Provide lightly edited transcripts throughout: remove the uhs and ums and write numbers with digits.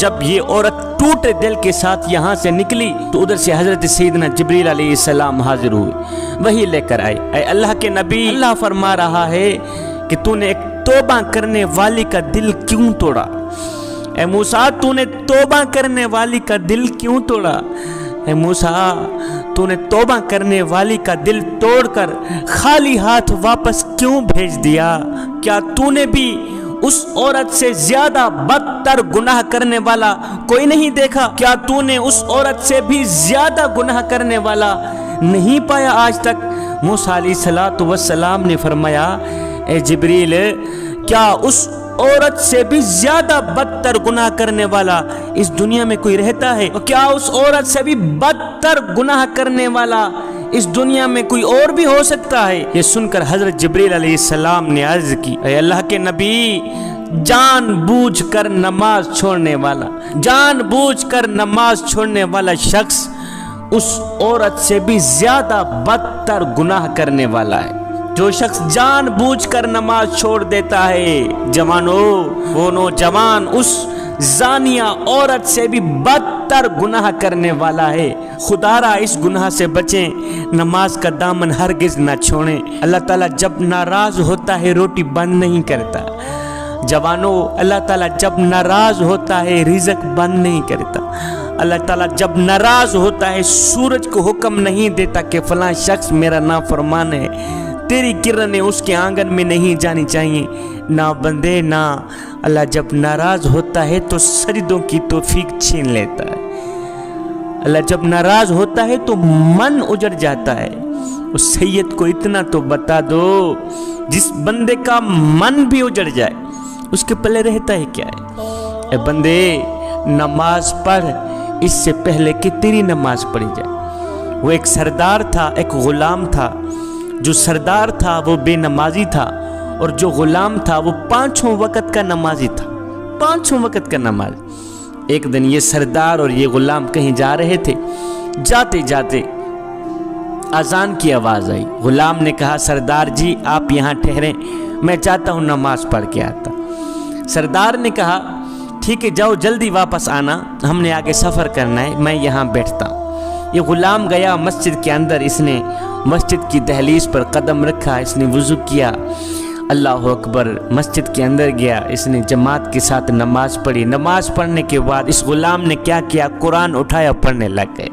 جب یہ عورت ٹوٹے دل کے ساتھ یہاں سے نکلی تو ادھر سے حضرت سیدنا جبریل علیہ السلام حاضر ہوئے، وہی لے کر آئے۔ اے اللہ کے نبی، اللہ فرما رہا ہے کہ تو نے ایک توبہ کرنے والی کا دل کیوں توڑا؟ اے موسیٰ، تو نے توبہ کرنے والی کا دل کیوں توڑا؟ اے موسیٰ، تو نے توبہ کرنے والی کا دل توڑ کر خالی ہاتھ واپس کیوں بھیج دیا؟ کیا تو نے بھی اس عورت سے زیادہ بدتر گناہ کرنے والا کوئی نہیں دیکھا؟ کیا تو نے اس عورت سے بھی زیادہ گناہ کرنے والا نہیں پایا آج تک؟ موسیٰ علیہ السلام نے فرمایا، اے جبریل، کیا اس عورت سے بھی زیادہ بدتر گناہ کرنے والا اس دنیا میں کوئی رہتا ہے؟ اور کیا اس عورت سے بھی بدتر گناہ کرنے والا اس دنیا میں کوئی اور بھی ہو سکتا ہے؟ یہ سن کر حضرت جبریل علیہ السلام نے عرض کی، اے اللہ کے نبی، جان بوجھ کر نماز چھوڑنے والا، جان بوجھ کر نماز چھوڑنے والا شخص اس عورت سے بھی زیادہ بدتر گناہ کرنے والا ہے۔ جو شخص جان بوجھ کر نماز چھوڑ دیتا ہے، جوانو، وہ نوجوان اس زانیہ عورت سے بھی بدتر گناہ کرنے والا ہے۔ خدا را اس گناہ سے بچیں، نماز کا دامن ہرگز نہ چھوڑیں۔ اللہ تعالیٰ جب ناراض ہوتا ہے روٹی بند نہیں کرتا۔ جوانو، اللہ تعالیٰ جب ناراض ہوتا ہے رزق بند نہیں کرتا۔ اللہ تعالیٰ جب ناراض ہوتا ہے سورج کو حکم نہیں دیتا کہ فلاں شخص میرا نافرمان ہے، تیری کرنیں اس کے آنگن میں نہیں جانی چاہیے۔ نہ بندے، نہ، اللہ جب ناراض ہوتا ہے تو سجدوں کی توفیق چھین لیتا ہے۔ اللہ جب ناراض ہوتا ہے تو من اجڑ جاتا ہے۔ اس سید کو اتنا تو بتا دو، جس بندے کا من بھی اجڑ جائے اس کے پلے رہتا ہے کیا ہے؟ اے بندے، نماز پڑھ اس سے پہلے کہ تیری نماز پڑھی جائے۔ وہ ایک سردار تھا، ایک غلام تھا۔ جو سردار تھا وہ بے نمازی تھا، اور جو غلام تھا وہ 5 وقت کا نمازی تھا، 5 وقت کا نماز۔ ایک دن یہ سردار اور یہ غلام کہیں جا رہے تھے، جاتے جاتے اذان کی آواز آئی۔ غلام نے کہا، سردار جی آپ یہاں ٹھہریں، میں چاہتا ہوں نماز پڑھ کے آتا۔ سردار نے کہا، ٹھیک ہے، جاؤ جلدی واپس آنا، ہم نے آگے سفر کرنا ہے، میں یہاں بیٹھتا ہوں۔ یہ غلام گیا مسجد کے اندر، اس نے مسجد کی دہلیز پر قدم رکھا، اس نے وضو کیا، اللہ اکبر، مسجد کے اندر گیا، اس نے جماعت کے ساتھ نماز پڑھی۔ نماز پڑھنے کے بعد اس غلام نے کیا کیا؟ قرآن اٹھایا، پڑھنے لگ گئے۔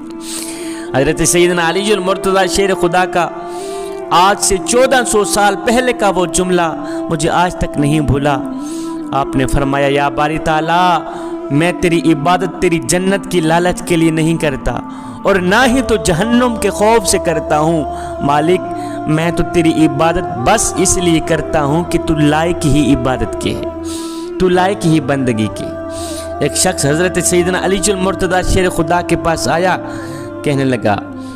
حضرت سیدنا علی المرتضی شیر خدا کا آج سے 1400 سال پہلے کا وہ جملہ مجھے آج تک نہیں بھولا۔ آپ نے فرمایا، یا باری تعالیٰ، میں تیری عبادت تیری جنت کی لالچ کے لیے نہیں کرتا، اور نہ ہی تو جہنم کے خوف سے کرتا ہوں۔ مالک، میں تو تیری عبادت بس اس لیے کرتا ہوں کہ تو لائق ہی عبادت کے ہے، تو لائق ہی بندگی کے۔ ایک شخص حضرت سیدنا علی المرتضی شیر خدا کے پاس آیا، کہنے لگا،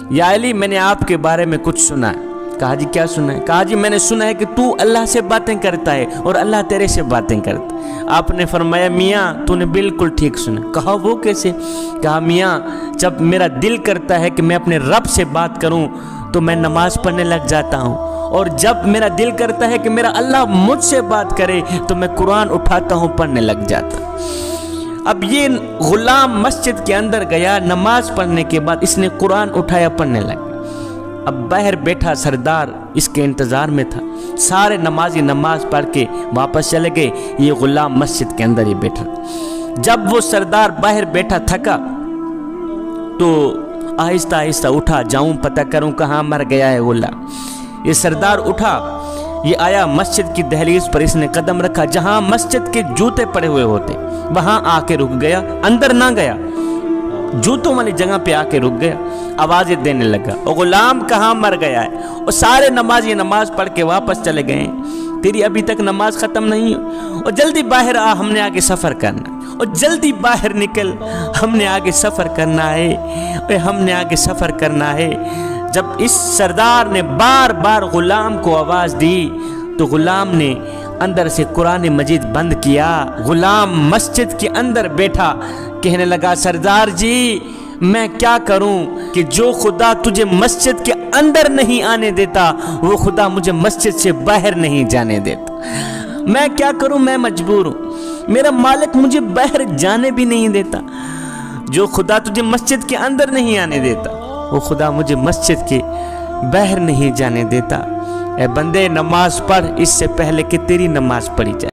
یا علی، میں نے آپ کے بارے میں کچھ سنا ہے۔ کہا جی کیا سنا ہے؟ کہا جی میں نے سنا ہے کہ تو اللہ سے باتیں کرتا ہے اور اللہ تیرے سے باتیں کرتا ہے۔ آپ نے فرمایا، میاں تو نے بالکل ٹھیک سنا۔ کہا وہ کیسے؟ کہا میاں، جب میرا دل کرتا ہے کہ میں اپنے رب سے بات کروں تو میں نماز پڑھنے لگ جاتا ہوں، اور جب میرا دل کرتا ہے کہ میرا اللہ مجھ سے بات کرے تو میں قرآن اٹھاتا ہوں، پڑھنے لگ جاتا ہوں۔ اب یہ غلام مسجد کے اندر گیا، نماز پڑھنے کے بعد اس نے قرآن اٹھایا، پڑھنے لگا۔ اب باہر بیٹھا سردار اس کے انتظار میں تھا۔ سارے نمازی نماز پڑھ کے واپس چلے گئے، یہ غلام مسجد کے اندر ہی بیٹھا۔ جب وہ سردار باہر بیٹھا تھکا تو آہستہ آہستہ اٹھا، جاؤں پتہ کروں کہاں مر گیا ہے غلام۔ یہ سردار اٹھا، یہ آیا مسجد کی دہلیز پر، اس نے قدم رکھا، جہاں مسجد کے جوتے پڑے ہوئے ہوتے وہاں آ کے رک گیا، اندر نہ گیا، جوتوں والی جگہ پہ آ کے رک گیا، آوازیں دینے لگا، او غلام کہاں مر گیا ہے؟ اور سارے نمازی نماز پڑھ کے واپس چلے گئے، تیری ابھی تک نماز ختم نہیں ہو، اور جلدی باہر آ، ہم نے آگے سفر کرنا، اور جلدی باہر نکل، ہم نے آگے سفر کرنا ہے، اور ہم نے آگے سفر کرنا ہے۔ جب اس سردار نے بار بار غلام کو آواز دی تو غلام نے اندر سے قرآن مجید بند کیا۔ غلام مسجد کے اندر بیٹھا، کہنے لگا، سردار جی میں کیا کروں کہ جو خدا تجھے مسجد کے اندر نہیں آنے دیتا وہ خدا مجھے مسجد سے باہر نہیں جانے دیتا، میں کیا کروں، میں مجبور ہوں۔ میرا مالک مجھے باہر جانے بھی نہیں دیتا۔ جو خدا تجھے مسجد کے اندر نہیں آنے دیتا، وہ خدا مجھے مسجد کے باہر نہیں جانے دیتا۔ اے بندے، نماز پڑھ اس سے پہلے کہ تیری نماز پڑھی جائے۔